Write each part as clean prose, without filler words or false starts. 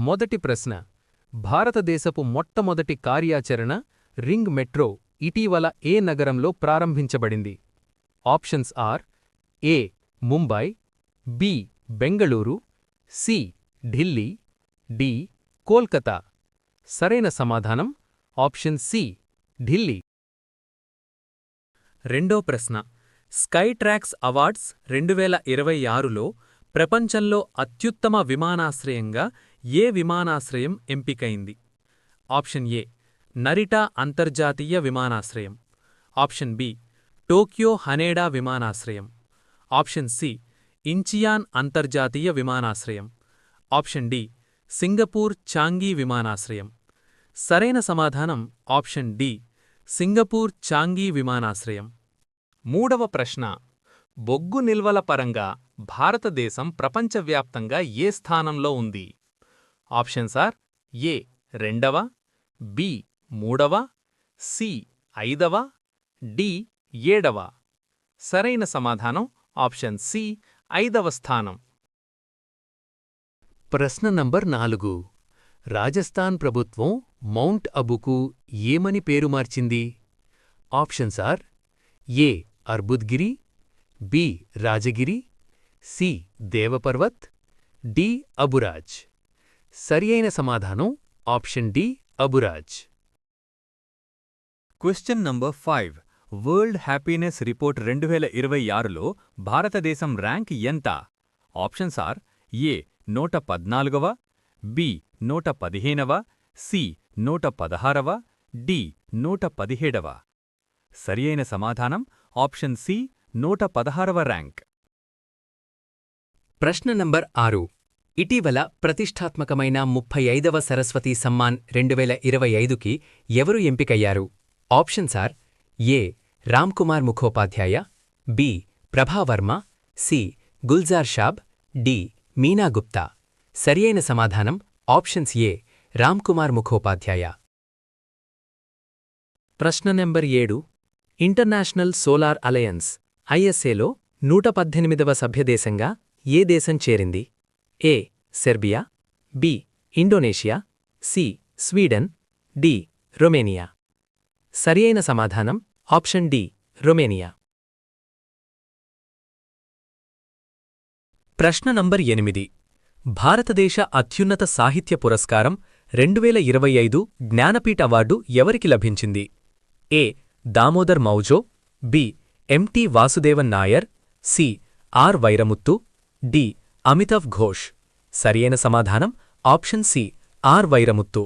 మొదటి ప్రశ్న భారతదేశపు మొట్టమొదటి కార్యాచరణ రింగ్ మెట్రో ఇటీవల ఏ నగరంలో ప్రారంభించబడింది? Options are A Mumbai, B Bengaluru, C Delhi, D Kolkata. సరైన సమాధానం ఆప్షన్ సి ఢిల్లీ. రెండో ప్రశ్న స్కై ట్రాక్స్ అవార్డ్స్ 2026లో ప్రపంచంలో అత్యుత్తమ విమానాశ్రయంగా ఏ విమానాశ్రయం ఎంపికైంది? ఆప్షన్ ఏ నరిటా అంతర్జాతీయ విమానాశ్రయం, ఆప్షన్ బి టోక్యో హనేడా విమానాశ్రయం, ఆప్షన్ సి ఇంచియాన్ అంతర్జాతీయ విమానాశ్రయం, ఆప్షన్ డి సింగపూర్ చాంగి విమానాశ్రయం. సరైన సమాధానం ఆప్షన్ డి సింగపూర్ చాంగి విమానాశ్రయం. మూడవ ప్రశ్న బొగ్గు నిల్వల పరంగా భారతదేశం ప్రపంచవ్యాప్తంగా ఏ స్థానంలో ఉంది? ఆప్షన్స్ ఆర్ ఏ రెండవ, బి మూడవ, సి ఐదవ, డి ఏడవ. సరైన సమాధానం ఆప్షన్ సి ఐదవ స్థానం. ప్రశ్న నంబర్ 4. రాజస్థాన్ ప్రభుత్వం మౌంట్ అబుకు ఏమని పేరు మార్చింది? Options are A Arbudgiri, B Rajagiri, C Devparvat, D Aburaj. సరియైన సమాధానం option D Aburaj. Question number 5. World happiness report 2026లో భారతదేశం ర్యాంక్ ఎంత? ఆప్షన్స్ ఆర్ ఏ 114వ, బి 115వ, సి 116వ, డి 117వ. సరియైన సమాధానం ఆప్షన్ సి 116వ ర్యాంక్. ప్రశ్న నంబర్ 6. ఇటీవల ప్రతిష్ఠాత్మకమైన 35వ సరస్వతీ సమ్మాన్ 2025కి ఎవరు ఎంపికయ్యారు? Options are A Ramkumar Mukhopadhyay, B Prabhavarma, C Gulzar Saab, D Meena Gupta. సరియైన సమాధానం ఆప్షన్స్ ఏ రామ్కుమార్ ముఖోపాధ్యాయ. ప్రశ్న నెంబర్ 7. ఇంటర్నేషనల్ సోలార్ అలయన్స్ ఐఎస్ఏలో 118వ సభ్యదేశంగా ఏ దేశం చేరింది? A Serbia, B Indonesia, C Sweden, D Romania. సరియైన సమాధానం ఆప్షన్ డి రొమేనియా. ప్రశ్న నంబర్ 8. భారతదేశ అత్యున్నత సాహిత్య పురస్కారం 2025 జ్ఞానపీఠ అవార్డు ఎవరికి లభించింది? ఏ Damodar Mauzo, B M T Vasudevan Nair, C R Vairamuthu, D Amitav Ghosh. సరియైన సమాధానం ఆప్షన్ సి ఆర్ వైరముత్తు.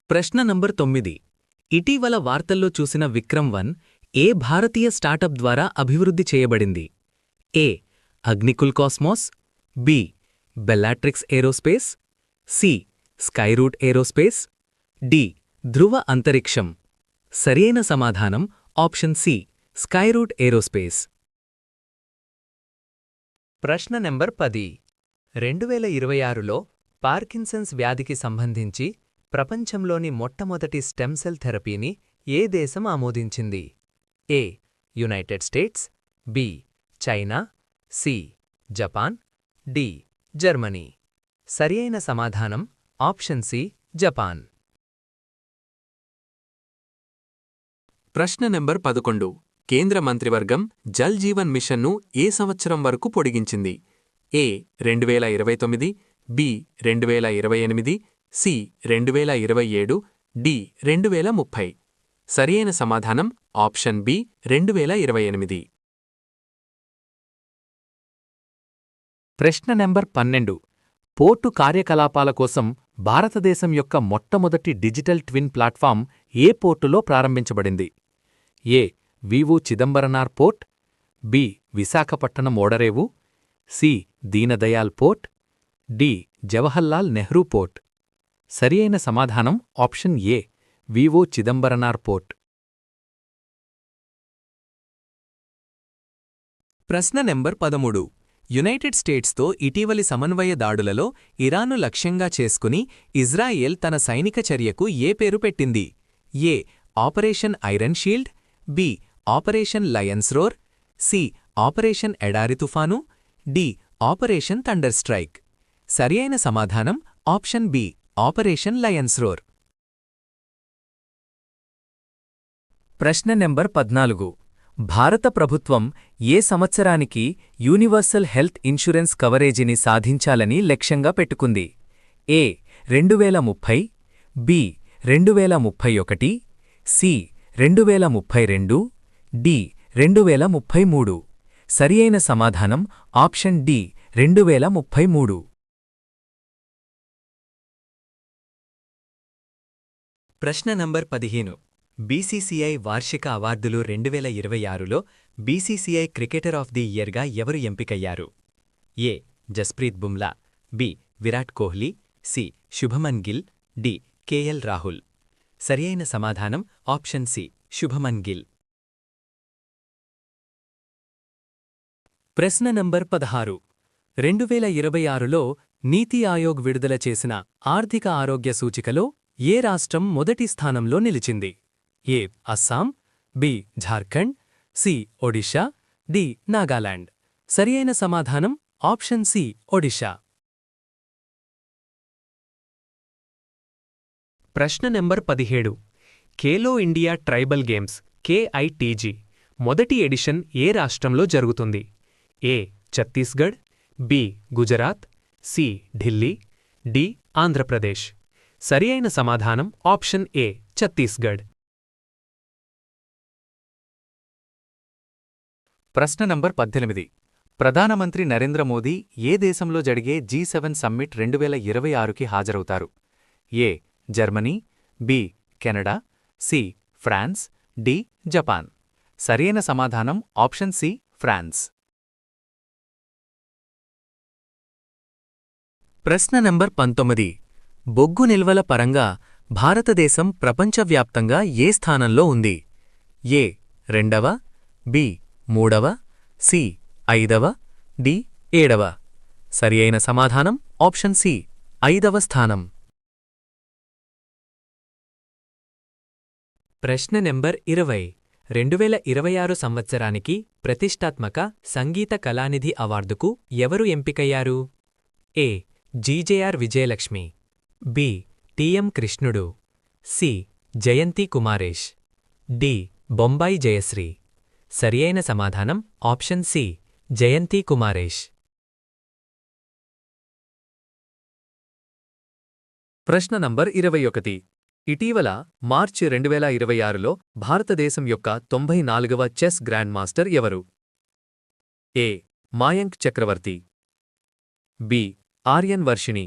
ప్రశ్న నంబర్ 9. ఇటీవల వార్తల్లో చూసిన విక్రమ్-1 ఏ భారతీయ స్టార్టప్ ద్వారా అభివృద్ధి చేయబడింది? A Agnikul Cosmos, B Bellatrix Aerospace, C Skyroot Aerospace, D Dhruva అంతరిక్షం. సరియైన సమాధానం ఆప్షన్ సి స్కైరూట్ ఏరోస్పేస్. ప్రశ్న నెంబర్ 10. 2026లో పార్కిన్సన్స్ వ్యాధికి సంబంధించి ప్రపంచంలోని మొట్టమొదటి స్టెమ్ సెల్ థెరపీని ఏ దేశం ఆమోదించింది? A United States, B China, C Japan, D Germany. సరియైన సమాధానం ఆప్షన్ సి జపాన్. ప్రశ్న నెంబర్ 11. కేంద్ర మంత్రివర్గం జల్ జీవన్ మిషన్ను ఏ సంవత్సరం వరకు పొడిగించింది? A 2029, B 2028, C 2027, D 2030. సరియైన సమాధానం ఆప్షన్ బి 2028. ప్రశ్న నెంబర్ 12. పోర్టు కార్యకలాపాల కోసం భారతదేశం యొక్క మొట్టమొదటి డిజిటల్ ట్విన్ ప్లాట్ఫామ్ ఏ పోర్టులో ప్రారంభించబడింది? A VO Chidambaranar port, B Visakhapatnam ఓడరేవు, C Deendayal port, D Jawaharlal Nehru port. సరియైన సమాధానం option A VO Chidambaranar port. ప్రశ్న నెంబర్ 13. యునైటెడ్ స్టేట్స్తో ఇటీవలి సమన్వయ దాడులలో ఇరాన్ను లక్ష్యంగా చేసుకుని ఇజ్రాయెల్ తన సైనిక చర్యకు ఏ పేరు పెట్టింది? A operation Iron Shield, B operation Lion's Roar, C operation ఎడారి తుఫాను, డి ఆపరేషన్ థండర్ స్ట్రైక్. సరియైన సమాధానం option B operation Lion's Roar. ప్రశ్న నెంబర్ 14. భారత ప్రభుత్వం ఏ సంవత్సరానికి యూనివర్సల్ హెల్త్ ఇన్షూరెన్స్ కవరేజీని సాధించాలని లక్ష్యంగా పెట్టుకుంది? ఏ 2030, బి 2031, సి 2032, డి 2033. సరియైన సమాధానం ఆప్షన్ డి 2033. ప్రశ్న నంబర్ 15. బీసీసీఐ వార్షిక అవార్డులు 2026లో బీసీసీఐ క్రికెటర్ ఆఫ్ ది ఇయర్గా ఎవరు ఎంపికయ్యారు? A Jasprit Bumrah, B Virat Kohli, C Shubman Gill, D K L Rahul. సరియైన సమాధానం ఆప్షన్ సి శుభమన్ గిల్. ప్రశ్న నంబర్ 16. 2026లో నీతి ఆయోగ్ విడుదల చేసిన ఆర్థిక ఆరోగ్య సూచికలో ఏ రాష్ట్రం మొదటి స్థానంలో నిలిచింది? ఏ Assam, B Jharkhand, C Odisha, D Nagaland. సరియైన సమాధానం ఆప్షన్ సి ఒడిషా. ప్రశ్న number 17. Khelo India tribal games KITG మొదటి ఎడిషన్ ఏ రాష్ట్రంలో జరుగుతుంది? ఏ Chhattisgarh, B Gujarat, C Delhi, D Andhra Pradesh. సరియైన సమాధానం ఆప్షన్ ఏ ఛత్తీస్గఢ్. ప్రశ్న నంబర్ 18. ప్రధానమంత్రి నరేంద్ర మోదీ ఏ దేశంలో జరిగే G7 సమ్మిట్ 2026కి హాజరవుతారు? A Germany, B Canada, C France, D Japan. సరియైన సమాధానం ఆప్షన్ సి ఫ్రాన్స్. ప్రశ్న నంబర్ 19. బొగ్గు నిల్వల పరంగా భారతదేశం ప్రపంచవ్యాప్తంగా ఏ స్థానంలో ఉంది? ఏ 2వ, బి 3వ, సి 5వ, డి 7వ. సరియైన సమాధానం ఆప్షన్ సి 5వ స్థానం. ప్రశ్న నెంబర్ 20. 2026 సంవత్సరానికి ప్రతిష్టాత్మక సంగీత కళానిధి అవార్డుకు ఎవరు ఎంపికయ్యారు? ఏ జీజేఆర్ విజయలక్ష్మి, బి టిఎం కృష్ణుడు, సి జయంతి కుమారేష్, డి బొంబాయి జయశ్రీ. సరియైన సమాధానం ఆప్షన్ సి జయంతి కుమారేష్. ప్రశ్న నంబర్ 21. ఇటీవల మార్చి 2026లో భారతదేశం యొక్క 94వ చెస్ గ్రాండ్ మాస్టర్ ఎవరు? A Mayank Chakravarthy, B Aryan Varshney,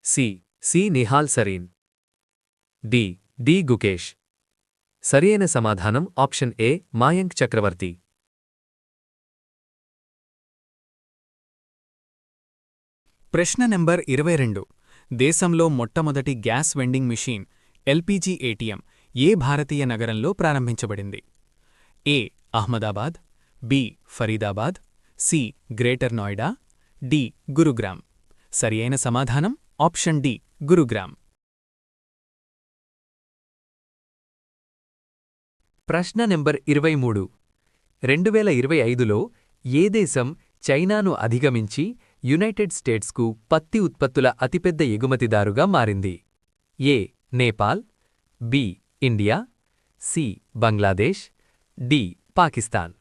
C Nihal Sarin, D Gukesh. సరియైన సమాధానం ఆప్షన్ ఏ మాయాంక్ చక్రవర్తి. ప్రశ్న నెంబర్ 22. దేశంలో మొట్టమొదటి gas vending machine LPG ATM ఏ భారతీయ నగరంలో ప్రారంభించబడింది? A Ahmedabad, B Faridabad, C Greater Noida, D Gurugram. సరియైన సమాధానం ఆప్షన్ డి గురుగ్రామ్. ప్రశ్న నెంబర్ 23. 2025లో ఏ దేశం చైనాను అధిగమించి యునైటెడ్ స్టేట్స్కు పత్తి ఉత్పత్తుల అతిపెద్ద ఎగుమతిదారుగా మారింది? A Nepal, B India, C Bangladesh, D Pakistan.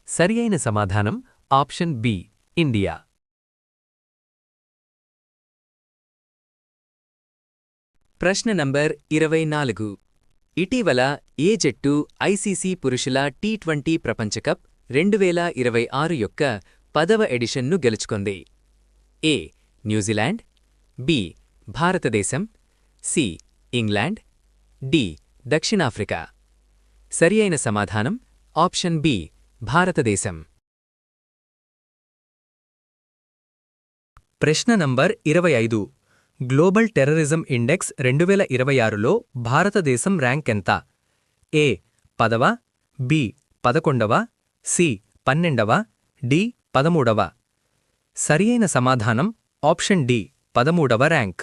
సరియైన సమాధానం ఆప్షన్ బి ఇండియా. ప్రశ్న నంబర్ 24. ఇటీవల ఏ జట్టు ఐసీసీ పురుషుల T20 ప్రపంచకప్ 2026 యొక్క 10వ ఎడిషన్ను గెలుచుకుంది? ఏ న్యూజిలాండ్, బి భారతదేశం, సి ఇంగ్లాండ్, డి దక్షిణాఫ్రికా. సరియైన సమాధానం ఆప్షన్ బి భారతదేశం. ప్రశ్న నంబర్ 25. గ్లోబల్ టెర్రరిజం ఇండెక్స్ 2026లో భారతదేశం ర్యాంక్ ఎంత? ఏ 10వ, బి 11వ, సి 12వ, డి 13వ. సరియైన సమాధానం ఆప్షన్ డి 13వ ర్యాంక్.